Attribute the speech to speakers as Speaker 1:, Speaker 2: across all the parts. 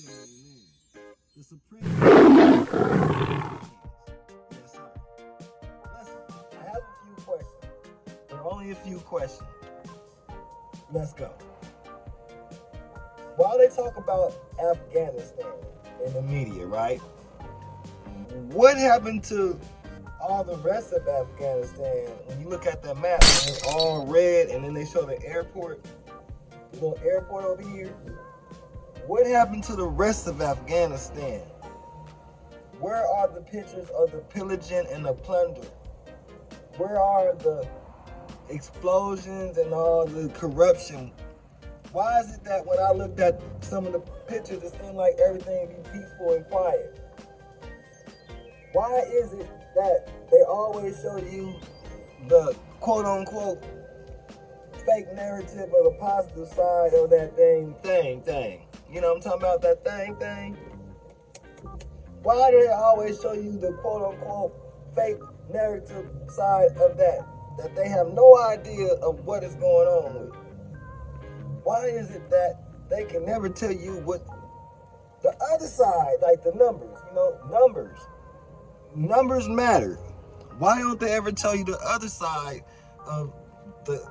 Speaker 1: The Supreme Court. Yes, sir. Listen, I have a few questions. There are only a few questions. Let's go. While they talk about Afghanistan in the media, right? What happened to all the rest of Afghanistan? When you look at the map, and it's all red, and then they show the airport, the little airport over here. What happened to the rest of Afghanistan? Where are the pictures of the pillaging and the plunder? Where are the explosions and all the corruption? Why is it that when I looked at some of the pictures, it seemed like everything be peaceful and quiet? Why is it that they always show you the quote-unquote fake narrative of the positive side of that thing? You know what I'm talking about, that thing? Why do they always show you the quote-unquote fake narrative side of that they have no idea of what is going on with? Why is it that they can never tell you what the other side, like the numbers, numbers matter. Why don't they ever tell you the other side of the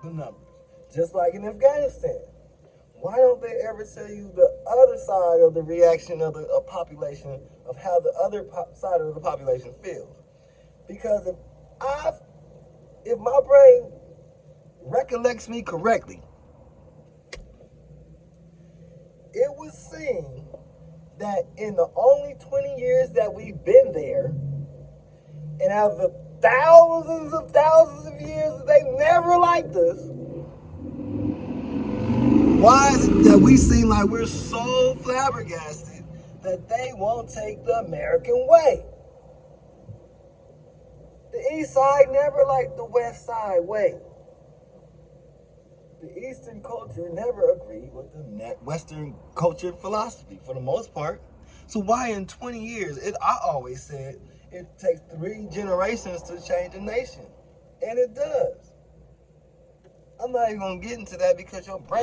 Speaker 1: numbers? Just like in Afghanistan. Why don't they ever tell you the other side of the reaction of the population, of how the other side of the population feels? Because if my brain recollects me correctly, it was seen that in the only 20 years that we've been there, and out of the thousands of years, they never liked us. Why is it that we seem like we're so flabbergasted that they won't take the American way? The East Side never liked the West Side way. The Eastern culture never agreed with the Western culture philosophy for the most part. So why in 20 years, I always said it takes 3 generations to change a nation. And it does. I'm not even gonna get into that because your brain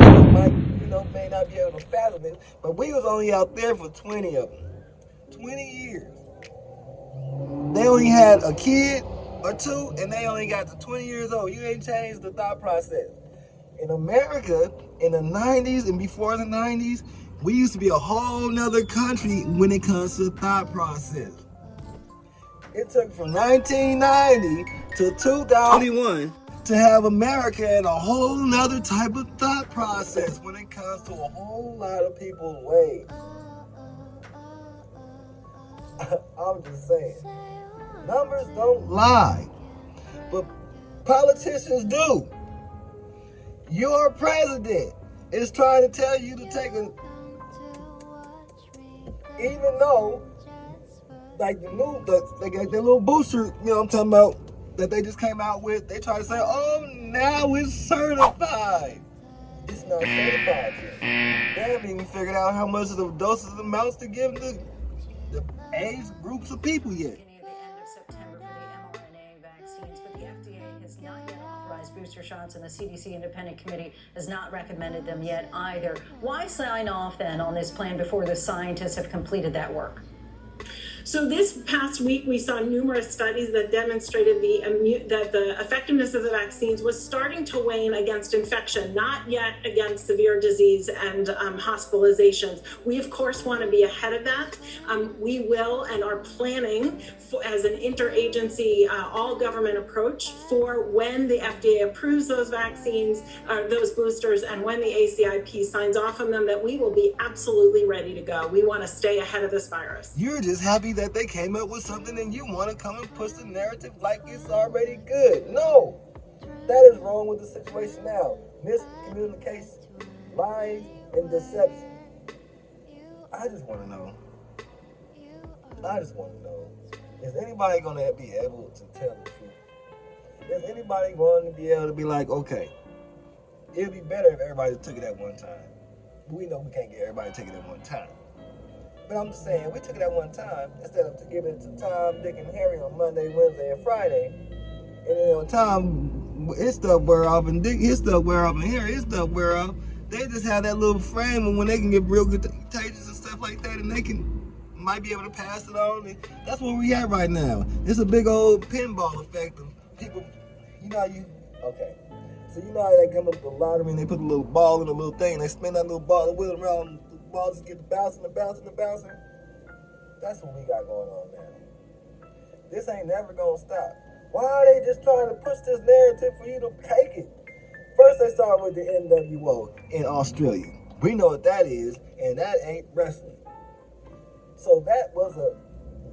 Speaker 1: may not be able to fathom it. But we was only out there for 20 of them. 20 years. They only had a kid or two, and they only got to 20 years old. You ain't changed the thought process. In America, in the 90s and before the 90s, we used to be a whole nother country when it comes to thought process. It took from 1990 to 2021 to have America in a whole nother type of thought process when it comes to a whole lot of people's ways. I'm just saying. Numbers don't lie, but politicians do. Your president is trying to tell you to take even though, like they got their little booster, I'm talking about, that they just came out with, they try to say, oh, now it's certified. It's not certified yet. They haven't even figured out how much of the doses amounts to give the age groups of people yet.
Speaker 2: Booster shots, and the CDC Independent Committee has not recommended them yet either. Why sign off then on this plan before the scientists have completed that work?
Speaker 3: So this past week, we saw numerous studies that demonstrated that the effectiveness of the vaccines was starting to wane against infection, not yet against severe disease and hospitalizations. We, of course, want to be ahead of that. We will and are planning as an interagency, all-government approach for when the FDA approves those vaccines, those boosters, and when the ACIP signs off on them, that we will be absolutely ready to go. We want to stay ahead of this virus.
Speaker 1: You're just happy that they came up with something and you want to come and push the narrative like it's already good. No, that is wrong with the situation now. Miscommunication, lies, and deception. I just want to know, is anybody going to be able to tell the truth? Is anybody going to be able to be like, okay, it'd be better if everybody took it at one time. But we know we can't get everybody to take it at one time. But I'm just saying, we took it at one time instead of giving it to Tom, Dick, and Harry on Monday, Wednesday, and Friday. And then on Tom, his stuff wear off, and Dick, his stuff wear off, and Harry, his stuff wear off. They just have that little frame, and when they can get real contagious and stuff like that, and they might be able to pass it on. And that's where we at right now. It's a big old pinball effect of people. You know how okay. So you know how they come up with the lottery and they put a little ball in a little thing, and they spin that little ball and wheel it around, and the ball just get bouncing and bouncing and bouncing. That's what we got going on now. This ain't never gonna stop. Why are they just trying to push this narrative for you to take it? First they started with the NWO in Australia. We know what that is, and that ain't wrestling. So that was a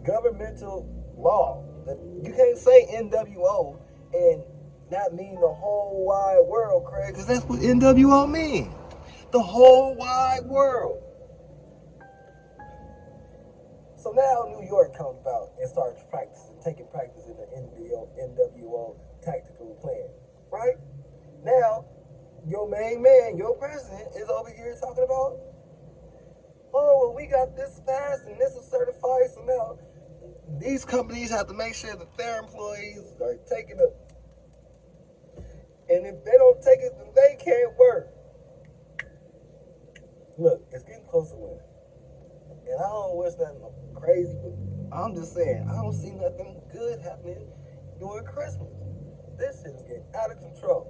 Speaker 1: governmental law. That you can't say NWO and not mean the whole wide world, Craig, because that's what NWO means. The whole wide world. So now New York comes out and starts taking practice in the NWO tactical plan, right? Now, your main man, your president, is over here talking about, oh, well, we got this passed and this is certified. So now these companies have to make sure that their employees are taking it. And if they don't take it, then they can't work. Look, it's getting close to winter. And I don't wish nothing crazy, but I'm just saying, I don't see nothing good happening during Christmas. This shit is getting out of control.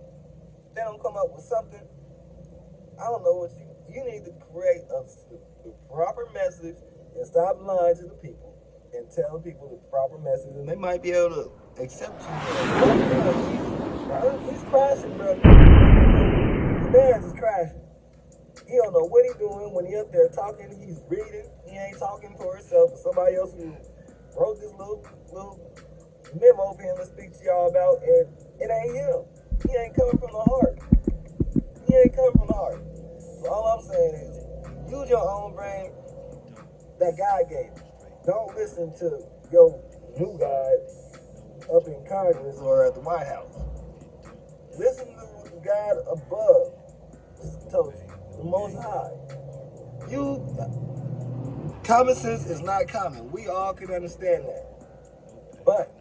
Speaker 1: They don't come up with something. I don't know what you need to create the proper message and stop lying to the people and tell people the proper message, and they might be able to accept you. He's crashing, bro. The man's is crashing. He don't know what he's doing when he up there talking. He's reading. He ain't talking for himself. But somebody else who wrote this little memo for him to speak to y'all about, and it ain't him. He ain't coming from the heart. He ain't coming from the heart. So all I'm saying is, use your own brain that God gave you. Don't listen to your new God up in Congress or at the White House. Listen to what God above told you, the Most High. Common sense is not common. We all can understand that. But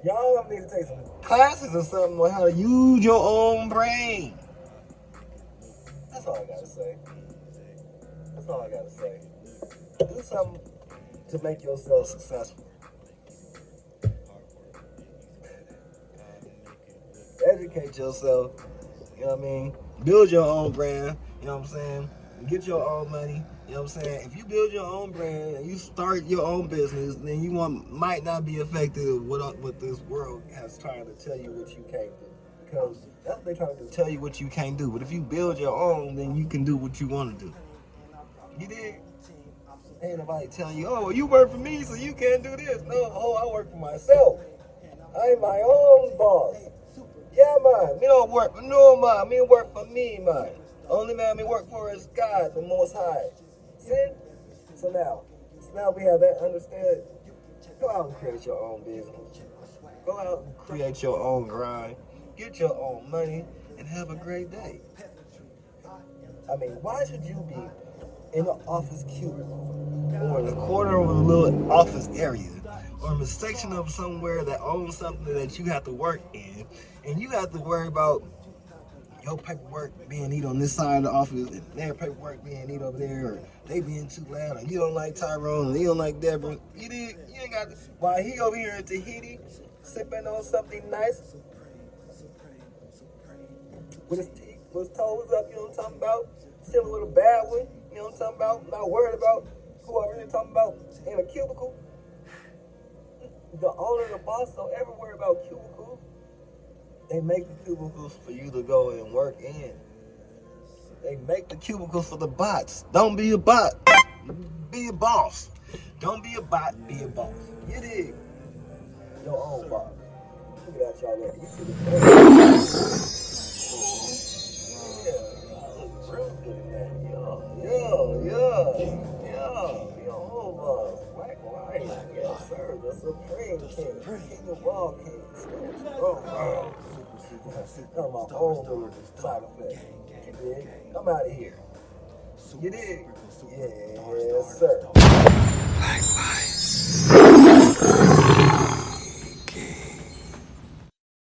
Speaker 1: y'all need to take some classes or something on how to use your own brain. That's all I gotta say. That's all I gotta say. Do something to make yourself successful. Educate yourself. You know what I mean? Build your own brand. You know what I'm saying? Get your own money. You know what I'm saying? If you build your own brand and you start your own business, then you might not be affected with what this world has trying to tell you what you can't do. Because that's what they're trying to tell you what you can't do. But if you build your own, then you can do what you want to do. You dig? Ain't nobody telling you, oh, well, you work for me, so you can't do this. No, I work for myself. I'm my own boss. Yeah, man. Me don't work for no man. Me work for me, man. Only man me work for is God, the Most High. See? So now we have that understood. Go out and create your own business. Go out and create your own grind. Get your own money and have a great day. I mean, why should you be in an office cubicle or in a corner of a little office area or in a section of somewhere that owns something that you have to work in, and you have to worry about your paperwork being neat on this side of the office and their paperwork being neat over there, or they being too loud, or you don't like Tyrone and you don't like Deborah. You ain't got to. While he over here in Tahiti sipping on something nice with his toes up, you know what I'm talking about? Chilling with a bad one, you know what I'm talking about? Not worried about who I'm really talking about in a cubicle. The owner, the boss, don't ever worry about cubicles. They make the cubicles for you to go and work in. They make the cubicles for the bots. Don't be a bot. Be a boss. Don't be a bot, be a boss. You dig? Your own boss. Look at that, y'all. You see the yeah, look real good in that. Your own boss. Black lion. Yes, sir. The Supreme King. King of all kings. Oh, that's my own little side effect. You dig? I'm out of here. You dig? Yes, sir. Black lion.